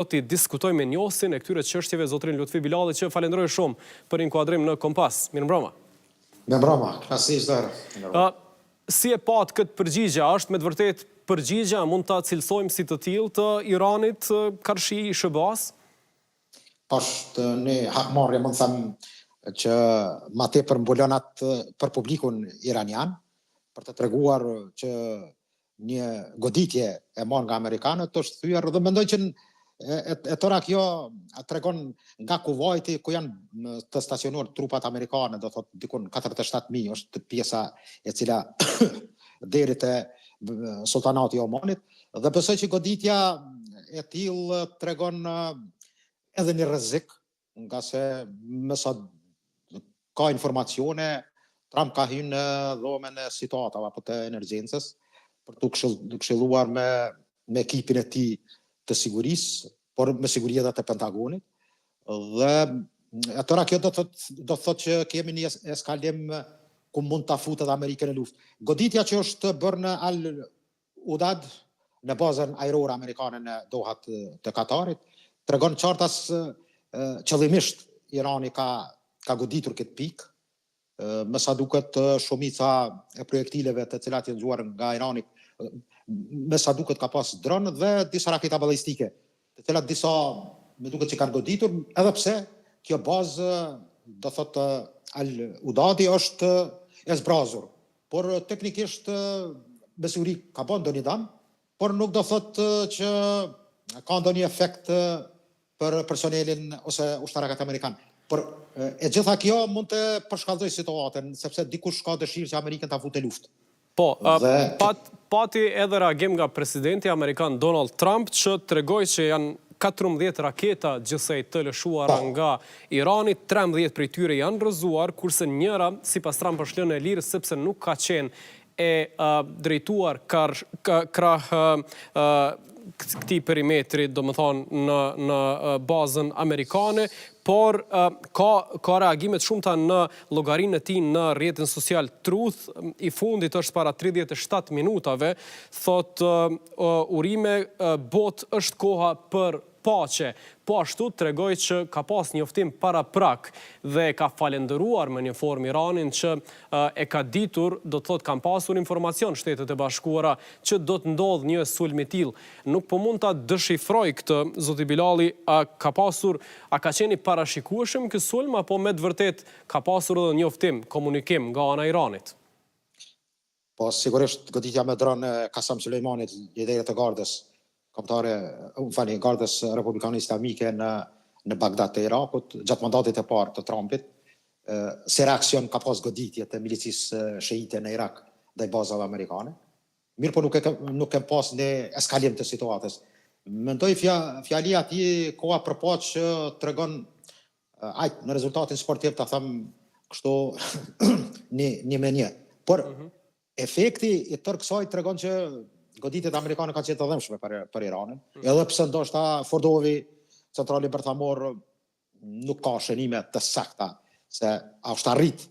Ti diskutojmë me njohësin e këtyre çështjeve zotrin Lutfi Bilalli, që falenderoj shumë për inkuadrim në Kompas. Mirëmbrëma. Mirëmbrëma, klasisht dorë. Si e pat këtë përgjigje, është me të vërtet përgjigje, mund ta cilësojmë si të tillë të Iranit karshi i SBA-s? Është një hakmarrje, mund të them, që ma tepër mbulon atë për publikun iranian, për të treguar që një goditje e marrë nga amerikanët është thyer, dhe mendoj që e tëra kjo tregon nga Kuvajti, ku janë të stacionuar trupat amerikane, do thot dikun 47.000 është pjesa e cila deri te Sultanati i Omanit, dhe besoj që goditja e tillë tregon edhe një rrezik, nga se me sa ka informacione, Trump ka hyrë në dhomën e situatave apo të emergjencës për të këshilluar me ekipin e tij të sigurisë, por me siguri edhe të Pentagonit. Dhe atëra kjo do të thotë që kemi një eskalim ku mund ta futet Amerikën në luftë. Goditja që është bërë në Al-Udad, në bazën ajrore amerikane në Doha të Katarit, tregon qartas qëllimisht Irani ka goditur këtë pikë. Me sa duket shumica e projektileve të cilat janë zgjuar nga Irani, me sa duket ka pas dronë dhe disa raketa ballistike, të cilat disa me duket që kanë goditur, edhe pse kjo bazë, do thotë Al-Udadi, është e zbrazur, por teknikisht me siguri ka bën ndonjë dëm, por nuk do thotë që ka ndonjë efekt për personelin ose ushtarakët amerikanë. Por e gjitha kjo mund të përshkallëzoj situatën, sepse dikush ka dëshirë që Amerikën ta futë luftë. Po, pati edhe reagim nga presidenti amerikan Donald Trump, që tregoi që janë 14 raketa gjithsej të lëshuara nga Irani, 13 prej tyre janë rrëzuar, kurse njëra, sipas Trump, është lënë e lirë sepse nuk ka qenë e drejtuar krah këtij perimetri, do më thonë në bazën amerikane, por ka reagimet shumëta në llogarinë e tij në rrjetin social Truth. I fundit është para 37 minutave, thot urime, bot është koha për paqe. Po ashtu tregoj që ka pas njoftim para prak dhe ka falendëruar me një formë Iranin që e ka ditur, do të thotë kanë pasur informacion Shtetet e Bashkuara që do të ndodh një sulm i tillë. Nuk po mund ta dëshifroj këtë, zoti Bilalli, a ka qenë i parashikueshëm ky sulm, apo me të vërtet ka pasur edhe njoftim, komunikim nga ana e Iranit? Po sigurisht goditja me dronë e Kasem Sulejmanit, lideri të gardës gardës republikane islamike në Bagdad të Irakut, gjatë mandatit e parë të Trumpit, si reakcion ka pas goditje të milicisë shiite në Irak dhe bazave amerikane. Mirë, po nuk kem pas një eskalim të situatës. Mendoj fjalia ati koha për paqë tregon në rezultatin sportiv, ta them kështu një me një. Por efekti i tërë kësaj tregon që goditjet amerikane ka qenë të dhëmshme për Iranin, edhe pse ndoshta Fordovi, centrali bërthamor, nuk ka shënime të sakta se a është arrit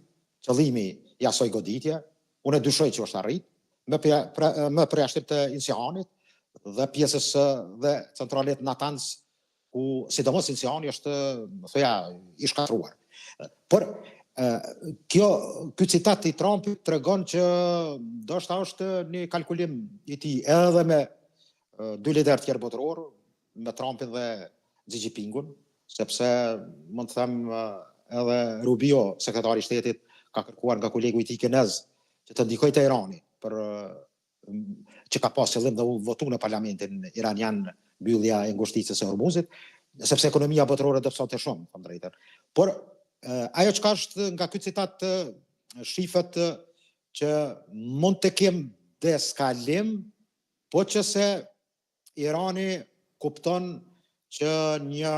qëllimi i asaj goditje. Unë e dyshoj që është arrit, me përjashtim të Insianit dhe pjesës dhe centralit Natanz, ku sidomos Insiani është i shkatruar. Por ky citat i Trumpit tregon që ndoshta është një kalkulim i tij edhe me dy liderë tjerë botëror, me Trumpin dhe Xi Jinpingun, sepse mund të them edhe Rubio, sekretari i shtetit, ka kërkuar nga kolegu i tij kinez që të ndikojë te Irani për që ka pas qëllim dhe u votu në parlamentin iranian mbyllja e ngushticës së Hormuzit, sepse ekonomia botërore do të sonte shumë, them drejtën. Por ajo që ka është nga ky citat shifet që mund të kem deskalim, po që se Irani kupton që një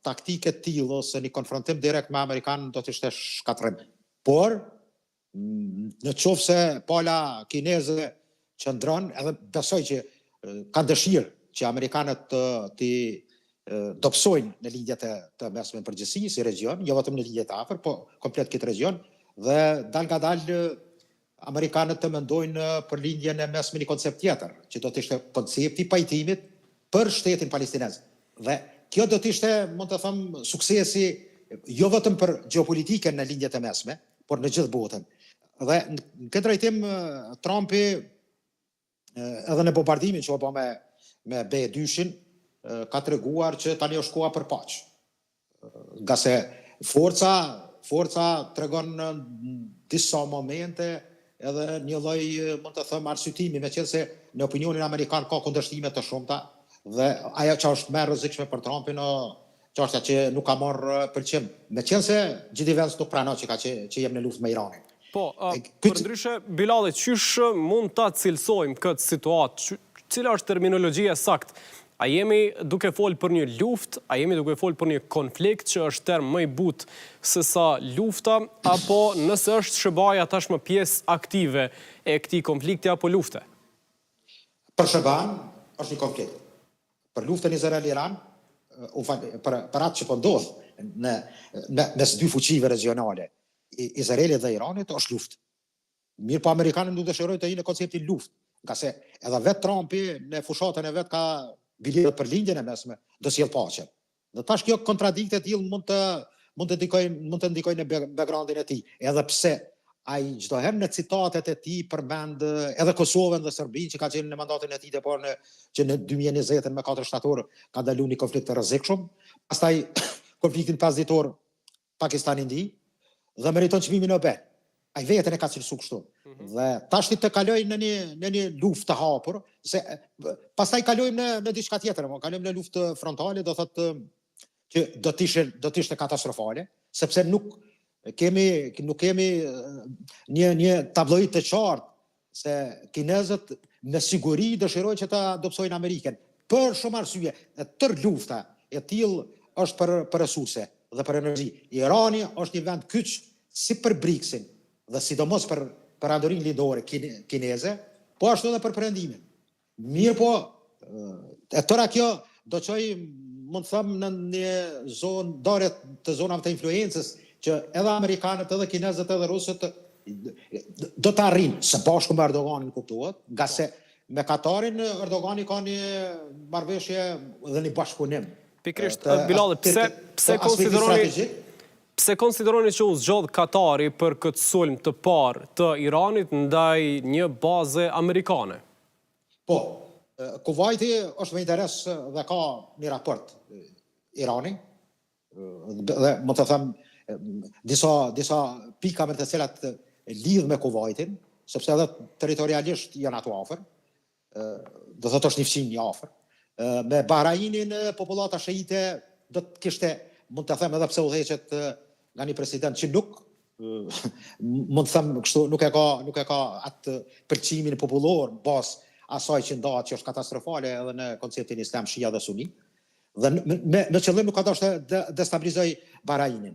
taktike të tillë ose një konfrontim direkt me Amerikanën do të ishte shkatrim. Por në qoftë se pala kineze qëndron, edhe besoj që kanë dëshirë që Amerikanët të dobësojnë në lidhjet të mesme në përgjithësi, si region, jo vetëm në lidhjet afër, po komplet këtë region, dhe dal nga dal Amerikanët të mendojnë për lidhjen e mesme një koncept tjetër, që do të ishte koncepti pajtimit për shtetin palestinez. Dhe kjo do të ishte, mund të them, suksesi jo vetëm për gjeopolitikën në lindjet e mesme, por në gjithë botën. Dhe në këtë drejtim Trumpi edhe në bombardimin që u bë me B-2-shin ka treguar që tani është koha për paqë. Nga se forca tregon në disa momente edhe një lloj, mund të them, arsyetimi, meqense në opinionin amerikan ka kundërshtime të shumta dhe ajo që është më e rrezikshme për Trumpin çështja që nuk ka marrë pëlqim, meqense J.D. Vance nuk pranon që jem në luftë me Iranin. Po, përndryshe, Bilali, qysh mund ta cilësojmë këtë situatë? Cila është terminologjia saktë? A jemi duke folë për një luftë, a jemi duke folë për një konflikt që është term më i butë se sa lufta, apo nëse është SBA-ja tashmë pjesë aktive e këtij konflikti apo lufte? Për SBA-n është një konflikt. Për luftën Izrael-Iran, për atë që po ndodh mes dy fuqive regionale, Izraelit dhe Iranit, është luftë. Mirë po Amerikanët nuk dëshirojnë të hinë në konceptin luftë, nga se edhe vetë Trumpi në fushatën e vetë ka biletë për lindjen e mesme, do sjell paqen. Dhe tash kjo kontradikte të tillë mund të ndikojnë në backgroundin e tij. Edhe pse ai çdo herë në citatet e tij përmend edhe Kosovën dhe Serbinë që ka qenë në mandatin e tij të parë që në 2020 me 4 shtator ka ndaluar një konflikt të rrezikshëm, pastaj konfliktin 5 ditor Pakistan-Indi dhe meriton çmimin Nobel. Ai vetën e ka cilësu kështu. Dhe tash të kalojnë në një luftë të hapur, se pastaj kalojmë në diçka tjetër, kalojmë në luftë frontale, do thotë që do të ishte katastrofale, sepse nuk kemi një tabloid të qartë se kinezët me siguri dëshirojnë që ta dobësojnë Amerikën. Për shumë arsye, tër lufta e tillë është për resurse dhe për energji. Irani është një vend kyç si për BRICS-in dhe sidomos për andorin lidore kineze, po ashtu edhe për perëndimin. Mirë po, e tëra kjo do çoj, mund të them, në një zonë darje të zonave të influencës që edhe amerikanët, edhe kinezët, edhe rusët do të arrijnë së bashku me Erdoganin, kuptohet, nga se me Katarin Erdogani ka një marrëveshje dhe një bashkëpunim. Pikrisht, Bilali, pse konsideroni që u zgjodh Katari për këtë sulm të parë të Iranit ndaj një baze amerikane? Po, Kuwaiti është me interes dhe ka një raport Irani, dhe më të them disa pika me të cilat lidh me Kuwaitin, sepse edhe territorialisht janë ato afër, do thotë është një fqinjë një afër. Me Bahrainin popullata shiite do të kishte, mund të them, edhe pse udhëheqet nga një president që nuk mund të them kështu, nuk e ka atë përqimin popullor bazë asaj që ndahet që është katastrofale edhe në konceptin islam shia dhe suni. Dhe në qëllim nuk ka dashur të destabilizoj Bahrainin.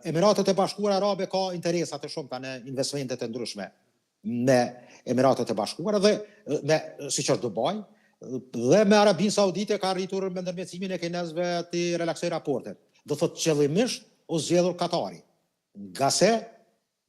Emiratet e Bashkuara Arabe ka interesa të shumta në investimente të ndryshme me Emiratet e Bashkuara dhe me siç është Dubai dhe me Arabinë Saudite ka arritur me ndërmjetësimin e kinezëve të relaksoj raportet. Do thotë qëllimisht u zgjedhur Katari. Nga se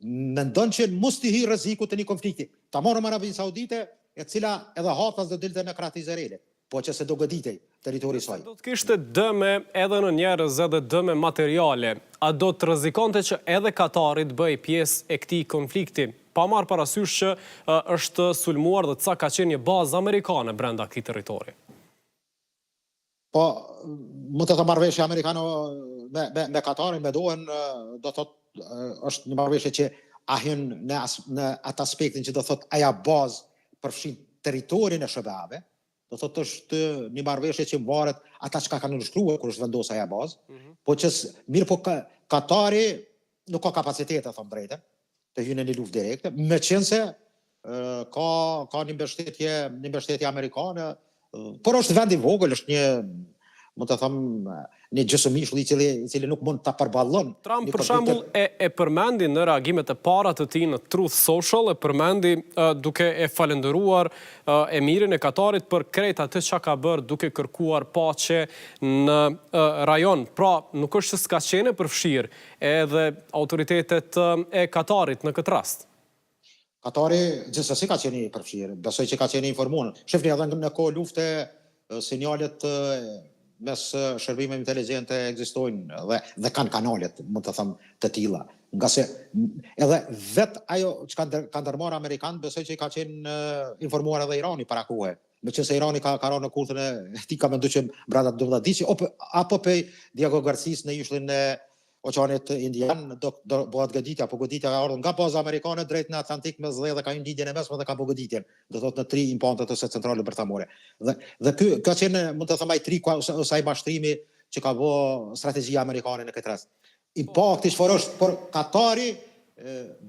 mendon që mos të hi rreziku të një konflikti. Ta marrëm Arabinë Saudite, e cila edhe haptas do dilte në kratë Izraelit, po që se do goditej territori i saj. Do të kishte dëme edhe në njerëz edhe dëme materiale. A do të rrezikonte që edhe Katari të bëjë pjesë e këtij konflikti, pa marrë parasysh që është sulmuar dhe ca ka qenë një bazë amerikane brenda këtij territori? Po, mund të marrëveshja amerikano me Katarin, me Dohen, do thot është një marrëveshje që ahyn në atë aspektin që do thot aja bazë përfshin territorin e SBA-ve, do thot është një marrëveshje që mbaret ata që kanë nënshkruar kur është vendosur aja bazë, po që mirë po Katari nuk ka kapacitete, thon drejtën, të hyjë në një luftë direkte, meqense ka një mbështetje amerikane, por është vend i vogël, është një, mund të them, një gjysmërisht i cili nuk mund ta përballon. Trump për shembull e përmendi në reagimet e para të tij në Truth Social, e përmendi duke e falendëruar emirin e Katarit për krejt atë çka ka bërë duke kërkuar paqe në rajon. Pra, nuk është se s'ka qenë përfshirë edhe autoritetet e Katarit në këtë rast. Katari gjithsesi ka qenë i përfshirë, besoj që ka qenë informuar. Shifni edhe në kohë lufte sinjalet mes shërbimeve inteligjente ekzistojnë dhe kanë kanalet, mund të them, të tilla. Nga se edhe vet ajo që ka ndërmarrë Amerikanë, besoj që i ka qenë informuar edhe Irani para kohe. Meqense Irani ka rënë në kurthën e tij, ka menduar që brenda 12 ditësh apo pe Diego Garcisë në ishullin e Oqeanit Indian do bëhet goditja, apo goditja ka ardhur nga baza amerikane drejt në Atlantik me zë dhe ka hyrë në lindjen e mesme dhe ka bëu goditjen, do thotë në 3 impante të centrale bërthamore. Dhe ky ka qenë, mund të them, ai trik ose ai mashtrimi që ka bëu strategjia amerikane në këtë rast. Impakti çfarë është për Katari,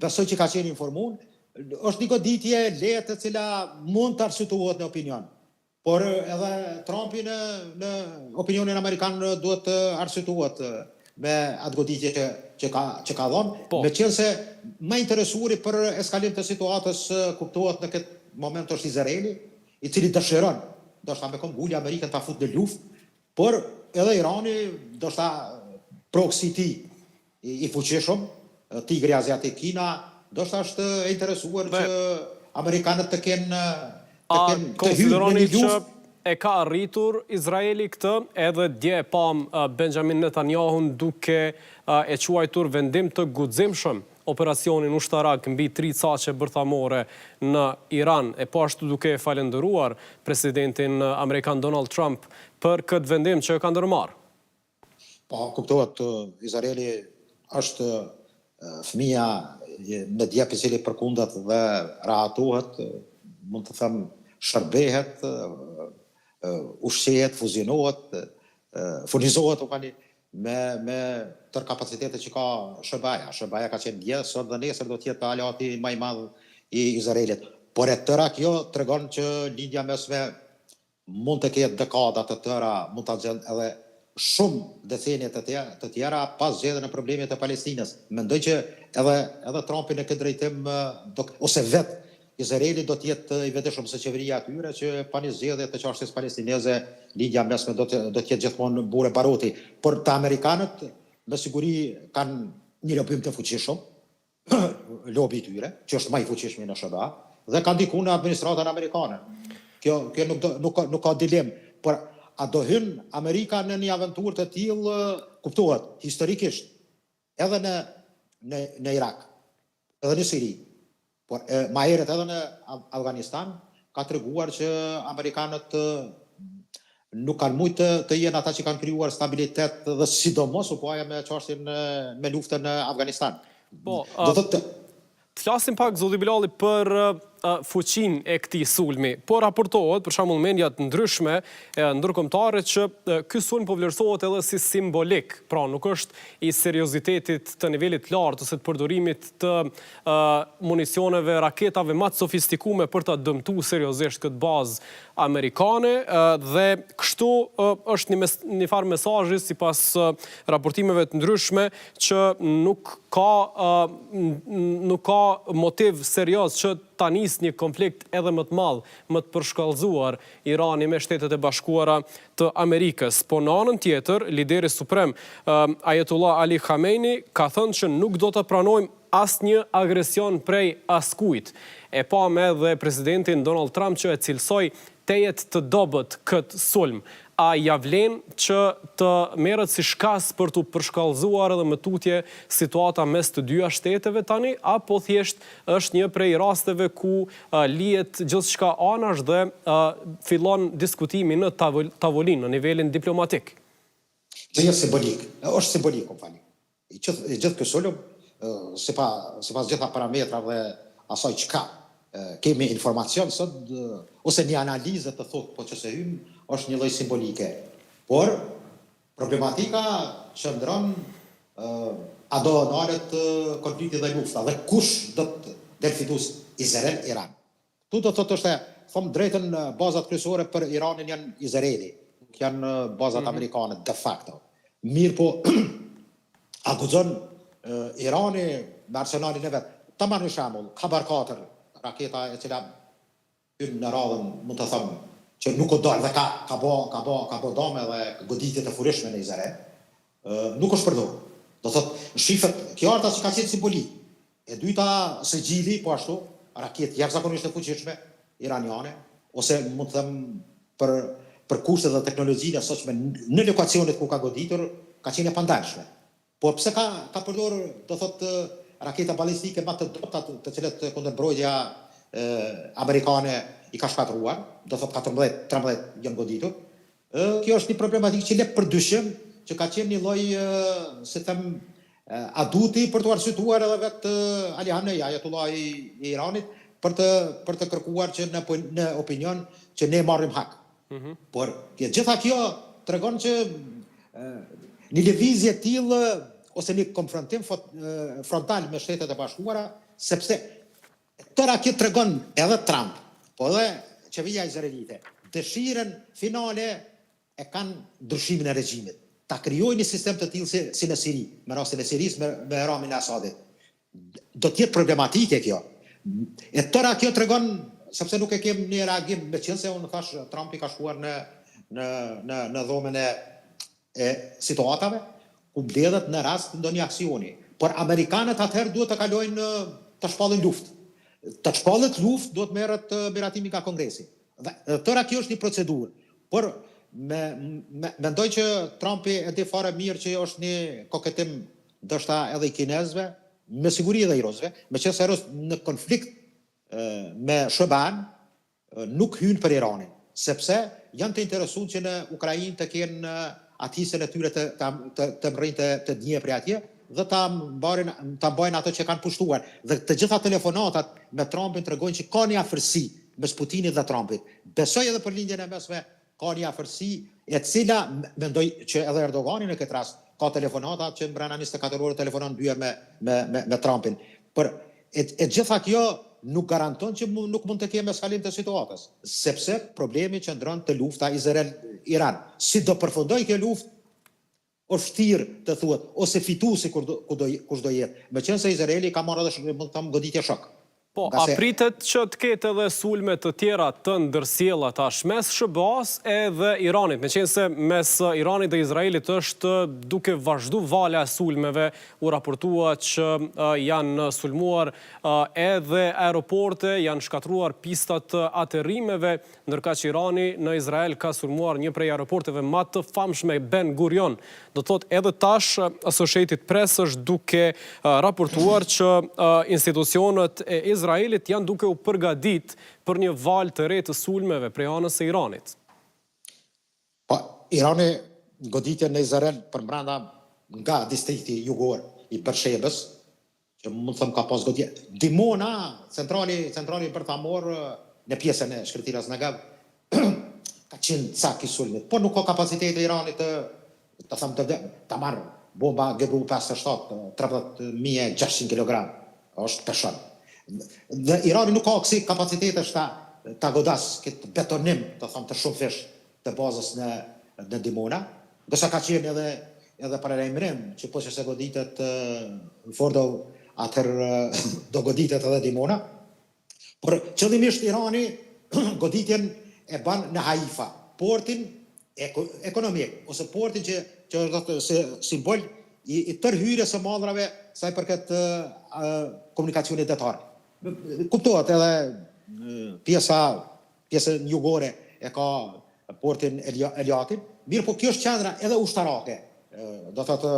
besoj që ka qenë informuar, është një goditje lehtë e cila mund të arsyetuohet në opinion. Por edhe Trumpi në opinionin amerikan duhet të arsyetuohet me atë goditje që ka dhënë, meqense më interesuari për eskalim të situatës kuptohet në këtë moment është Izraeli, i cili dëshiron, do të thotë me ngulje Amerikën ta futë në luftë, por edhe Irani, do të thotë proksi i fuqishëm, tigri azjatik Kina, do të thotë është e interesuar që amerikanët të kenë të hyrë në luftë. E ka arritur Izraeli këtë, edhe dje pam Benjamin Netanyahu duke e quajtur vendim të guximshëm operacionin ushtarak mbi 3 caqe bërthamore në Iran, e po ashtu duke e falendëruar presidentin amerikan Donald Trump për këtë vendim që ka ndërmarrë. Po, kuptohet, Izraeli është fëmia në djep i cili përkundet dhe rahatohet, mund të them shërbehet, ushqehet, fuzionohet, furnizohet me tër kapacitetet që ka SBA-ja. SBA-ja ka qenë dje, sot dhe nesër do të jetë aliati më i madh i Izraelit. Por e tëra kjo tregon që lindja mesme mund të ketë dekada të tëra, mund të gjendë edhe shumë decenie të tjera pas zgjedhjeve në problemet e Palestinës. Mendoj që edhe Trumpi në këtë drejtim ose vetë Izraeli do të jetë i vetëdijshëm se qeveria atyre që pa një zgjedhje të çështjes palestineze, lindja mesme do të jetë gjithmonë bure baroti. Por të amerikanët me siguri kanë një lobim të fuqishëm, lobi i tyre, që është më i fuqishëm në SBA, dhe kanë ndikuar në administratën amerikane. Kjo nuk ka dilemë, por a do hyn Amerika në një aventurë të tillë, kuptohet historikisht, edhe në Irak, edhe në Siri. Por ma herët edhe në Afganistan ka treguar që amerikanët nuk kanë mujtë të jenë ata që kanë krijuar stabilitet dhe sidomos u paja me çështjen me luftën në Afganistan. Po, të flasim pak, zoti Bilali, për fuqin e këtij sulmi. Po raportohet, për shembull, media të ndryshme ndërkombëtare që ky sulm po vlerësohet edhe si simbolik, pra nuk është i seriozitetit të nivelit lartë ose të përdorimit të municioneve, raketave më të sofistikume për ta dëmtuar seriozisht këtë bazë amerikane, dhe kështu është një farë mesazhi sipas raportimeve të ndryshme që nuk ka motiv serioz që ta nis një konflikt edhe më të madh, më të përshkallëzuar Irani me Shtetet e Bashkuara të Amerikës. Po në anën tjetër, lideri suprem Ayatollah Ali Khamenei ka thënë që nuk do të pranojmë asnjë agresion prej askujt. E pam edhe presidentin Donald Trump që e cilsoi tejet të dobët këtë sulm. A ja vlen që të merret si shkas për të përshkallëzuar edhe më tutje situata mes të dyja shteteve tani, apo thjesht është një prej rasteve ku lihet gjithçka anash dhe fillon diskutimi në tavolinë, në nivelin diplomatik? Që është simbolik, kompani. I gjithë ky sulm, sipas gjitha parametrave asaj çka kemi informacion sot, ose një analizë të thotë, po që se hyn, është një lloj simbolike. Por, problematika qëndron a do ndalet konflikti dhe lufta, dhe kush do të del fitues, Izrael, Iran. Tu do thotë është, them drejtën, bazat kryesore për Iranin janë Izraeli, janë bazat amerikane de facto. Mirë po, akuzon Irani me arsenalin e vet. Ta marrë një shembull, Khabar 4, raketa e cila hyn në radhën, mund të them, që nuk o dalë dhe ka bo dome dhe goditje të furishme në Izrael, nuk është përdor. Do thotë, shifet, kjo arta që ka qenë simbolik. E dyta, se gjili, po ashtu, raket jashtëzakonisht të fuqishme, iraniane, ose mund të them për për kushtet dhe teknologjinë e sotshme në lokacionet ku ka goditur, ka qenë e pandarshme. Por pse ka përdorur, do thotë, raketa balistike më të dobta, të cilët kundërmbrojtja amerikane i ka shkatruar, do thotë 14-13 janë goditur. Kjo është një problematikë që le për dyshim që ka qenë një lloj, si them, aduti për të arsyetuar edhe vetë Ali Khamenei, Ajatullah i Iranit, për të kërkuar që në opinion që ne marrim hak. Por gjitha kjo tregon që një lëvizje e tillë ose një konfrontim frontal me Shtetet e Bashkuara, sepse tëra kjo tregon edhe Trump, po edhe qeveria izraelite, dëshirën finale e kanë ndryshimin e regjimit. Ta krijojnë një sistem të tillë si në Siri, me rastin e Sirisë me Ramin e Asadit. Do të jetë problematike kjo. E tëra kjo tregon, sepse nuk e kem një reagim, meqense unë thash Trumpi ka shkuar në dhomën e situatave ku mbledhet në rast ndonjë aksioni. Por amerikanët atëherë duhet të kalojnë të shpallin luftë. Të shpallet luftë duhet merret miratimi nga Kongresi. Dhe tëra kjo është një procedurë. Por mendoj që Trumpi e di fare mirë që është një koketim ndoshta edhe i kinezëve, me siguri edhe i rusëve, meqense në konflikt me SBA nuk hynë për Iranin, sepse janë të interesuar që në Ukrainë të kenë atisën e tyre të mrejnë të Dnjepri atje dhe ta bëjnë ato që kanë pushtuar. Dhe të gjitha telefonatat me Trumpin tregojnë që ka një afërsi mes Putinit dhe Trumpit. Besoj edhe për lindjen e mesme ka një afërsi e cila mendoj që edhe Erdogani në këtë rast ka telefonata që brenda 24 orë telefonon dy herë me Trumpin. Por e gjitha kjo nuk garanton që nuk mund të kemë eskalim të situatës, sepse problemi qëndron te lufta Izrael-Iran. Si do përfundoj kjo luftë, është vështirë të thuhet, ose fituesi kush do jetë. Meqense Izraeli ka marrë edhe mund të them goditje shok. Po, a pritet që të ketë edhe sulme të tjera të ndërsjella tash mes SBA-s edhe Iranit, meqense mes Iranit dhe Izraelit është duke vazhdu valja e sulmeve, u raportua që janë sulmuar edhe aeroporte, janë shkatruar pistat të aterrimeve, ndërka që Irani në Izrael ka sulmuar një prej aeroporteve më të famshme Ben Gurion. Do thot edhe tash Associated Press është duke raportuar që institucionet e Izraelit janë duke u përgadit për një val të re të sulmeve prej anës së Iranit. Po, Irani goditjen në Izrael përbrenda nga distrikti jugor i Bershebës, që mund të them ka pas goditje. Dimona, centrali bërthamor në pjesën e shkërtirës Negev, ka qenë cak i sulmit, por nuk ka kapacitet e Iranit të marrë bomba GBU-57, 30.600 kg, është peshon. Dhe Irani nuk ka kësi kapacitetesh ta godas këtë betonim, të shumë fish të bazës në Dimona, dësa ka qenë edhe paralajmërim që po që se goditet Fordo, atër do goditet edhe Dimona, por qëllimisht Irani goditjen e ban në Haifa, portin ekonomik, ose portin që është simbol i tërhyrjes së malrave sa i përket komunikacionit detar. Kuptohet edhe pjesën jugore e ka portin Eliatin, mirë po kjo është qendra edhe ushtarake, do thotë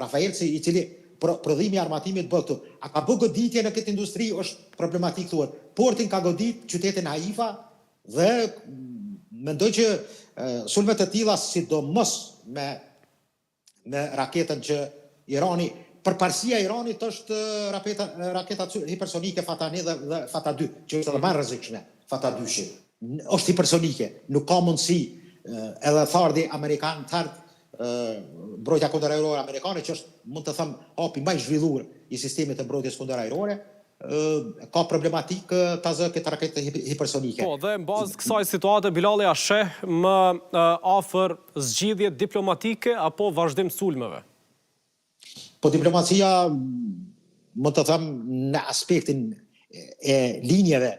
Rafaelci i cili prodhimi i armatimit bë këtu. A ka bë goditje në këtë industri është problematik thuhet. Portin ka godit qytetin Haifa dhe mendoj që sulmet e tilla sidomos me raketën që Irani, përparësia e Iranit është raketat hipersonike Fatah 1 dhe Fatah 2, që është edhe më rrezikshme, Fatah 2-shi. Është hipersonike, nuk ka mundësi edhe thardi amerikan mbrojtja kundërajrore amerikane, që është mund të them hapi më i zhvilluar i sistemit të mbrojtjes kundërajrore, ka problematik ta zë këtë raketë hipersonike. Po, dhe në bazë kësaj situate, Bilali a sheh më afër zgjidhje diplomatike apo vazhdim sulmeve? Po diplomacia, mund të them, në aspektin e linjeve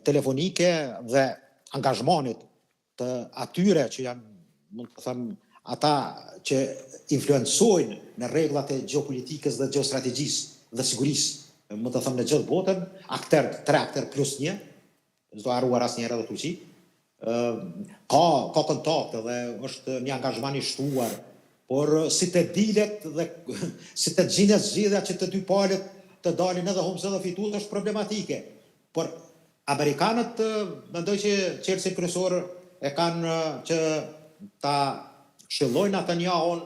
telefonike dhe angazhmanit të atyre që janë, mund të them, ata që influencojnë në rregullat e gjeopolitikës dhe gjeostrategjisë dhe sigurisë, mund të them në gjithë botën, tre akter plus një, s'do harruar asnjëherë edhe Turqi, ka kontakte dhe është një angazhman i shtuar, por si të dilet dhe si të gjinet zgjidhja që të dy palët të dalin edhe humse dhe fitues është problematike. Por Amerikanët mendoj që çelësin kryesor e kanë që ta shëllojnë Netanjahun.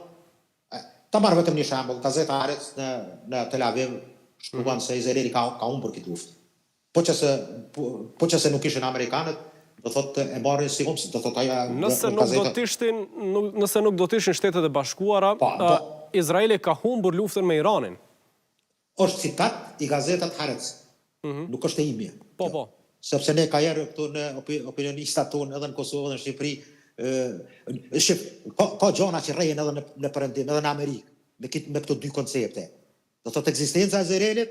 Ta marrë vetëm një shembull, gazetarët në Tel Aviv shkruan se Izraeli ka humbur këtë luftë. Po që se nuk ishin Amerikanët, do thotë e marrin si humse, do thotë aja Nëse nuk do të ishin Shtetet e Bashkuara, Izraeli ka humbur luftën me Iranin. Është citat i gazetat Haaretz. Nuk është e imja. Po. Sepse ne ka herë këtu në opinionistat tonë edhe në Kosovë edhe në Shqipëri, ka gjona që rrejnë edhe në Perëndim, edhe në Amerikë, me këto dy koncepte. Do thotë ekzistenca e Izraelit,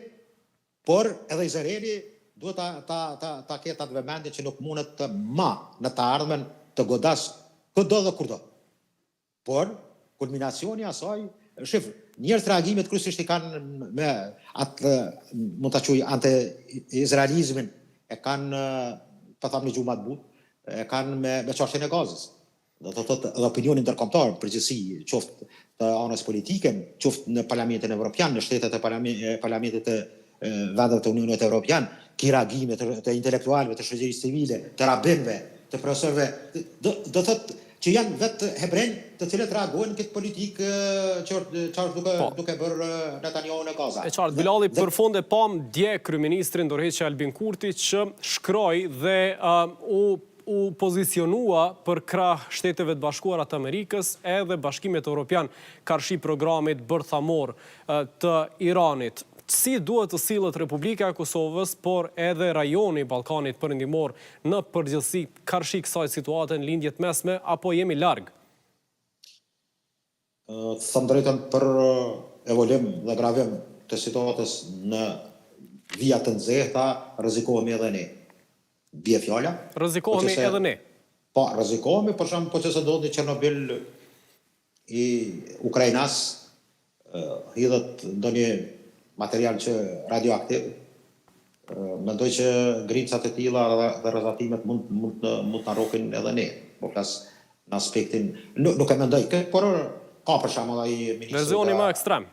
por edhe Izraeli duhet ta ketë atë vëmendje që nuk mundet të në të ardhmen të godas këdo dhe kurdo. Por kulminacioni asaj, njerëz reagimet kryesisht i kanë me atë, mund ta quaj anti-izraelizmin, e kanë, pa thamë në gjuhë më të butë, e kanë me çështjen e Gazës. Do të thotë edhe opinionin ndërkombëtar, përgjithësi, qoftë të anës politike, qoftë në Parlamentin Evropian, në shtetet e Parlamentit të vendeve të Unionit Evropian, ki reagime të intelektualëve, të shoqërisë civile, të rabinëve, të profesorëve, do thotë që janë vetë hebrenj të cilët reagojnë këtë politikë që është duke bërë Netanyahu në Gaza. E qartë, Bilali, për fund e pam dje kryeministrin Dorheqi Albin Kurti që shkroi dhe u pozicionua për krah Shteteve të Bashkuara të Amerikës edhe Bashkimit Evropian karshi programit bërthamor të Iranit. Si duhet të sillet Republika e Kosovës, por edhe rajoni Ballkanit Perëndimor në përgjithësi karshi kësaj situate në lindjet mesme, apo jemi larg? Thëmë drejtën, për evolim dhe gravim të situatës në vija të nxehta, rrezikohemi edhe ne. Bie fjala? Rrezikohemi edhe ne. Po, rrezikohemi, për shembull, po që se ndodhi Çernobil i Ukrainas, hidhet ndonjë material që radioaktiv, mendoj që grimcat e tilla dhe rrezatimet mund të rrokin edhe ne. Po flas në aspektin, nuk e mendoj këtë, por ka për shembull ai ministri. Versioni më ekstrem.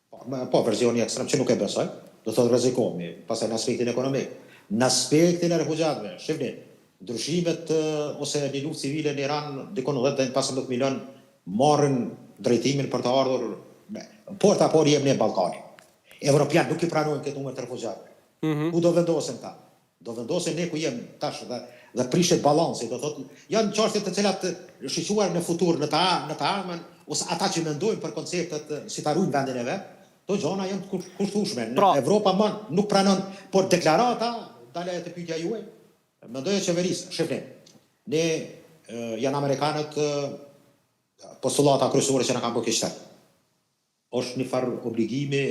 Po, versioni ekstrem që nuk e besoj, do thotë rrezikohemi, pastaj në aspektin ekonomik. Në aspektin e refugjatëve, shifni, ndryshimet ose një luftë civile në Iran, dikon 10-15 milion marrin drejtimin për të ardhur porta por jemi në Ballkanin. Evropian nuk i pranojnë këtë numër të refugjatëve. Ku do vendosen ta? Do vendosen ne ku jemi tash dhe prishet balansi, do thotë, janë çështje të cilat shiquar në futur, në të ardhmen, ose ata që mendojnë për konceptet si ta ruajnë vendin e vet, to gjona janë të kushtueshme. Evropa nuk pranon, por deklarata, dalë të pyetja juaj, mendoj e qeverisë, shefni. Ne janë Amerikanët postulata kryesore që na kanë bërë këtë. Është një farë obligimi,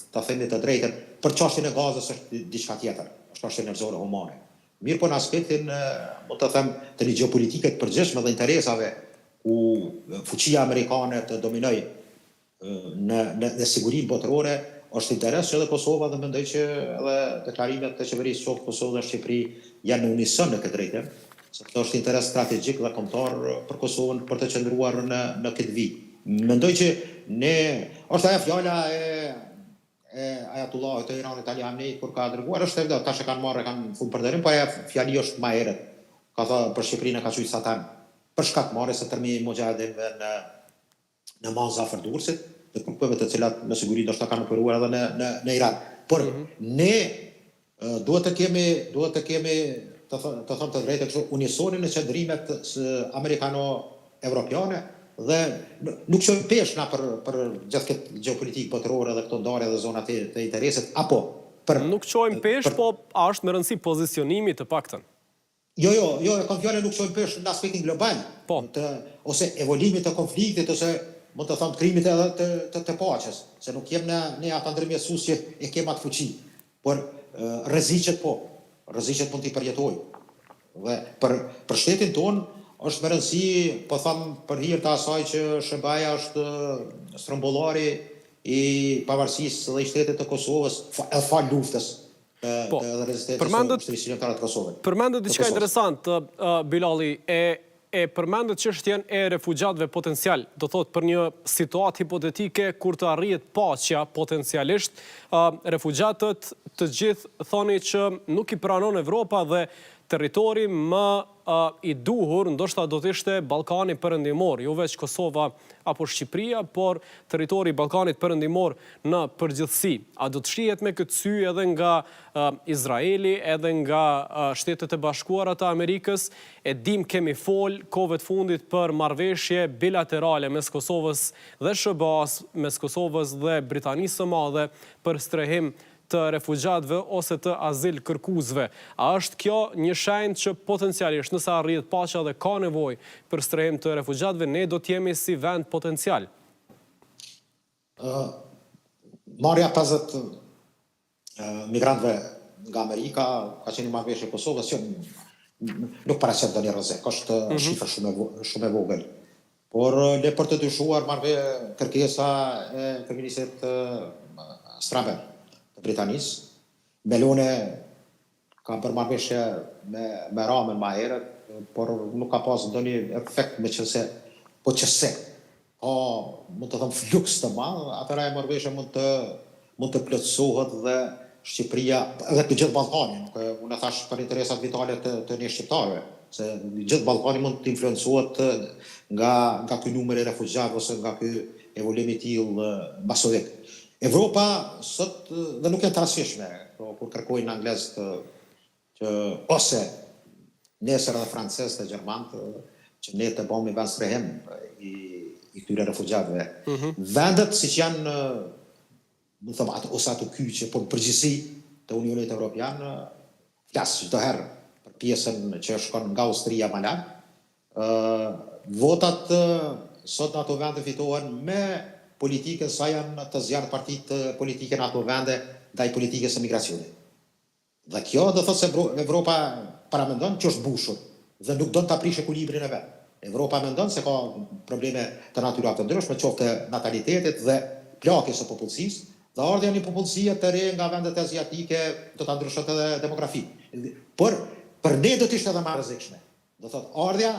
ta themi të drejtën, për çështjen e Gazës është diçka tjetër, është çështje njerëzore humane. Mirë, po në aspektin, mund të them, të një gjeopolitike të përgjithshme dhe interesave, ku fuqia amerikane të dominoj në sigurinë botërore, është interes që edhe Kosova dhe mendoj që edhe deklarimet të qeverisë qoftë Kosovë dhe Shqipëri janë në unison në këtë drejtë, sepse është interes strategjik dhe kombëtar për Kosovën për të qëndruar në këtë vit. Mendoj që ne, është aja fjala e Ajatullahit të Iranit Aliamni, kur ka dërguar, është e tash e kanë marrë, kanë fund përderim, po aja fjali është ma herët. Ka thënë për Shqipërinë ka qujtë Satan, për shkak marrjes së tërmi mujahedinëve në Manza afër Durrësit, të grupeve të cilat në siguri ndoshta kanë operuar edhe në Iran. Por ne duhet të kemi të them të drejtë kështu unisonin në qëndrimet amerikano-evropiane dhe nuk qojmë pesh na për gjithë këtë gjeopolitikë botërore dhe këto ndarje dhe zonat e interesit, apo për... Nuk qojmë pesh, po është me rëndësi pozicionimi të paktën. Jo, kam fjallë nuk qojmë pesh në aspektin global, ose evolimit të konfliktit, ose mund të thamë krimit edhe të paqes, se nuk jem ne ata ndërmjetësues që e kema të fuqi, por rreziqet mund t'i përjetoj. Dhe për shtetin tonë është me rëndësi, po thamë për hir të asaj që SBA është strombollari i pavarësisë dhe i shtetit të Kosovës, e fal luftës, të rezistentës së shqiptarët të Kosovës. Përmendet diçka interesant, Bilali, e përmendet çështjen e refugjatëve potencial, do thot për një situatë hipotetike kur të arrihet paqja potencialisht, refugjatët të gjithë thoni që nuk i pranon Evropa dhe territori më i duhur ndoshta do të ishte Ballkani Perëndimor, jo veç Kosova apo Shqipëria, por territori i Ballkanit Perëndimor në përgjithësi. A do të shihet me këtë sy edhe nga Izraeli, edhe nga Shtetet e Bashkuara të Amerikës? E dim kemi fol kohëve të fundit për marrëveshje bilaterale mes Kosovës dhe SBA-s, mes Kosovës dhe Britanisë së Madhe për strehim të refugjatëve ose të azil kërkuesve. A është kjo një shenjë që potencialisht nëse arrihet paqja dhe ka nevojë për strehim të refugjatëve, ne do të jemi si vend potencial? Marrja 50 migrantëve nga Amerika ka qenë marrëveshje e Kosovës që nuk paraqet ndonjë rrezik, është shifër shumë e vogël. Por le për të dyshuar kërkesa e kryeministit Straben Britanisë. Meloni ka bërë marrëveshje me Ramën më herët, por nuk ka pas ndonjë efekt me qëse, po qëse ka, mund të them, fluks të madh, atëra e marrëveshja mund të plotësohet dhe Shqipëria, edhe të gjithë Ballkanin, unë thash për interesat vitale të ne shqiptarëve, se gjithë Ballkani mund të influencohet nga ky numër i refugjatëve ose nga ky evolim i tillë masovik. Evropa sot dhe nuk janë të rastishme, kur kërkojnë anglezët që ose nesër edhe francezët dhe gjermanët që ne të bëmi vend strehim i këtyre refugjatëve. Vendet siç janë, do të them, ose ato kyçe, por në përgjithësi të Unionit Evropian, flas çdo herë për pjesën që shkon nga Austria më lart. Votat sot në ato vende fitohen me politikën sa janë të zjarrt partitë politike në ato vende ndaj politikës së migracionit. Dhe kjo do thotë se Evropa paramendon që është mbushur dhe nuk do të aprishë ekuilibrin e vet. Evropa mendon se ka probleme të natyrave të ndryshme, qoftë natalitetit dhe plakjes së popullsisë, dhe ardhja një popullsie të re nga vendet aziatike do ta ndryshonte edhe demografinë. Por për ne do të ishte edhe më rrezikshme. Do thotë ardhja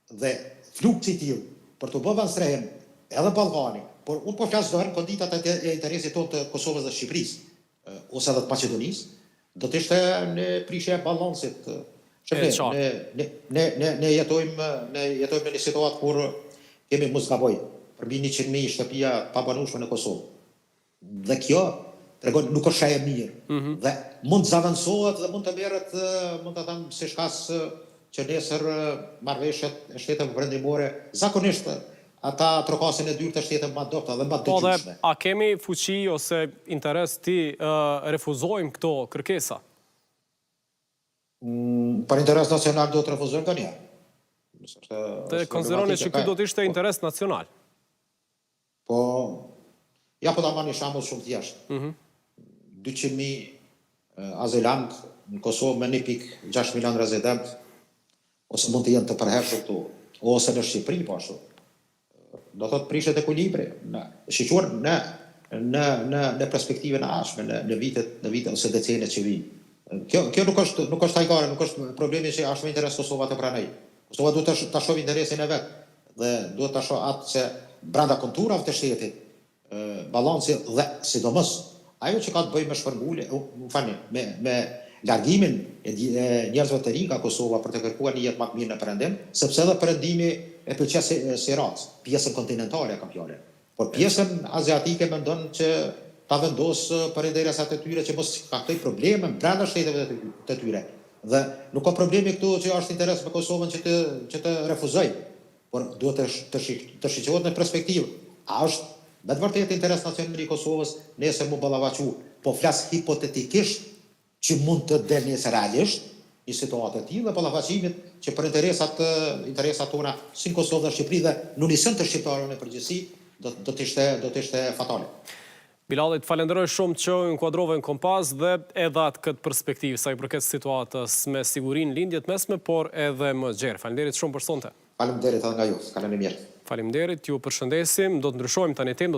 dhe fluksi i tillë për të bërë strehim edhe Ballkani, por unë po flas çdo herë në konditat e interesit tonë të Kosovës dhe Shqipërisë, ose edhe të Maqedonisë, do të ishte në prishje e balancit. Ne jetojmë në një situatë kur kemi mos gaboj përmbi 100.000 shtëpia pa banueshme në Kosovë. Dhe kjo tregon nuk është e mirë. Dhe mund të avancohet dhe mund të merret, mund të them, si shkas që nesër marrëveshjet e shteteve perëndimore zakonisht ata trokasin e dyrt të shteteve më adopta dhe më dëgjshme. A kemi fuqi ose interes ti refuzojmë këto kërkesa? Për interes nacional do të refuzojmë ndonjëherë. Të konsideroni që ky do të ishte interes nacional? Po, ja po ta marr një shembull shumë të thjeshtë. 200.000 azilant në Kosovë me 1.6 milion rezident, ose mund të jenë të përhershur këtu, ose në Shqipëri po ashtu. Do thotë prishet ekuilibri, shiquar në perspektivën e ardhshme, në vitet ose decenët që vijnë. Kjo nuk është tajgare, nuk është problemi që është me interes Kosova të pranoj. Kosova duhet ta shohë interesin e vet dhe duhet ta shohë atë se brenda konturave të shtetit, balanci dhe sidomos ajo që ka të bëjë me shpërngulje, me largimin e njerëzve të rinj nga Kosova për të kërkuar një jetë më të mirë në perëndim, sepse edhe perëndimi e pëlqes si rast, pjesën kontinentale ka fjalën. Por pjesën aziatike mendon që ta vendos përderisa të tyre që mos ka këto probleme brenda shteteve të tyre. Dhe nuk ka problemi këtu që është interes me Kosovën që të refuzoj, por duhet të shiqohet në perspektivë. A është me të vërtetë interes nacional i Kosovës nesër mu ballavaçu, po flas hipotetikisht që mund të del nesër realisht një situatë e tillë dhe ballafaqimit që për interesat tona si në Kosovë dhe Shqipëri dhe në unision të shqiptarëve në përgjithësi do të ishte fatale. Bilali, të falenderoj shumë që u inkuadrove në Kompas dhe edhe atë këtë perspektivë sa i përket situatës me sigurinë lindjet mesme, por edhe më gjerë. Faleminderit shumë për sonte. Faleminderit edhe nga ju, kaleni mirë. Faleminderit, ju përshëndesim, do të ndryshojmë tani temë.